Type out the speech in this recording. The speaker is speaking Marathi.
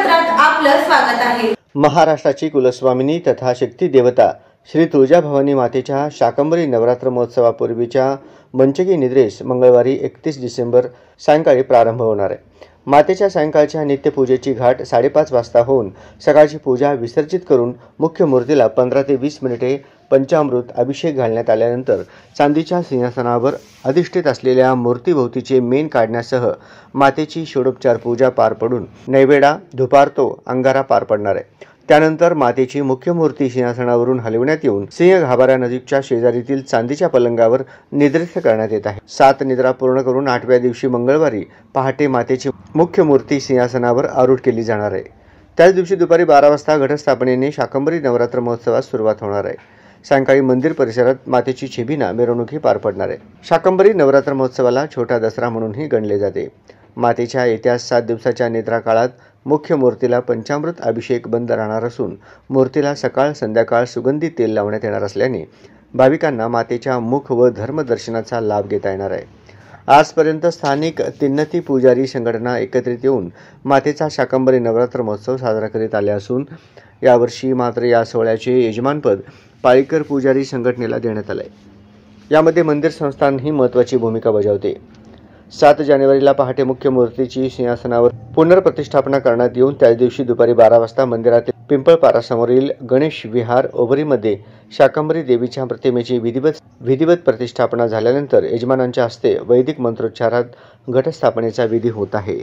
नवरात्रात आपलं स्वागत आहे। महाराष्ट्राची कुलस्वामिनी तथा शक्ती देवता श्री तुळजाभवानी मातेच्या शाकंभरी नवरात्र महोत्सवापूर्वीच्या मंचकी निद्रेस मंगळवारी 31 डिसेंबर सायंकाळी प्रारंभ होणार आहे। मातेच्या सायंकाळच्या नित्यपूजेची घाट 5:30 वाजता होऊन सकाळची पूजा विसर्जित करून मुख्य मूर्तीला 15 ते 20 मिनिटे पंचामृत अभिषेक घालण्यात आल्यानंतर चांदीच्या सिंहासनावर अधिष्ठित असलेल्या मूर्तीभोवतीचे मेण काढण्यासह मातेची षोडोपचार पूजा पार पडून नैवेद्य धुपारतो अंगारा पार पडणार आहे। त्यानंतर मातेची मुख्य मूर्ती सिंहासनावरून हलविण्यात येऊन सिंह गाभाऱ्या नजीकच्या शेजारीतील चांदीच्या पलंगावर निद्रिस्त करण्यात येत आहे। 7 निद्रा पूर्ण करून 8व्या दिवशी मंगळवारी पहाटे मातेची मुख्य मूर्ती सिंहासनावर आरूढ केली जाणार आहे। त्याच दिवशी दुपारी 12 वाजता घटस्थापनेने शाकंभरी नवरात्र महोत्सवास सुरुवात होणार आहे। सायंकाळी मंदिर परिसरात मातेची छबिना मिरवणूक पार पडणार आहे। शाकंभरी नवरात्र महोत्सवाला छोटा दसरा म्हणूनही गणले जाते। मातेच्या येत्या 7 दिवसाच्या निद्रा काळात मुख्य मूर्तीला पंचामृत अभिषेक बंद राहणार असून मूर्तीला सकाळ संध्याकाळ सुगंधी तेल लावण्यात येणार असल्याने भाविकांना मातेच्या मुख व धर्म दर्शनाचा लाभ घेता येणार आहे। आजपर्यंत स्थानिक तिन्नती पुजारी संघटना एकत्रित येऊन मातेचा शाकंभरी नवरात्र महोत्सव साजरा करीत आले असून यावर्षी मात्र या सोहळ्याचे यजमानपद पाळीकर पुजारी संघटनेला देण्यात आले। यामध्ये मंदिर संस्थान ही महत्त्वाची भूमिका बजावते। 7 जानेवारीला पहाटे मुख्य मूर्तीची सिंहासनावर पुनर्प्रतिष्ठापना करण्यात येऊन त्याच दिवशी दुपारी 12 वाजता मंदिरातील पिंपळपारासमोरील गणेश विहार ओभरीमध्ये शाकंभरी देवीच्या प्रतिमेची विधिवत प्रतिष्ठापना झाल्यानंतर यजमानांच्या हस्ते वैदिक मंत्रोच्चारात घटस्थापनेचा विधी होत आहे।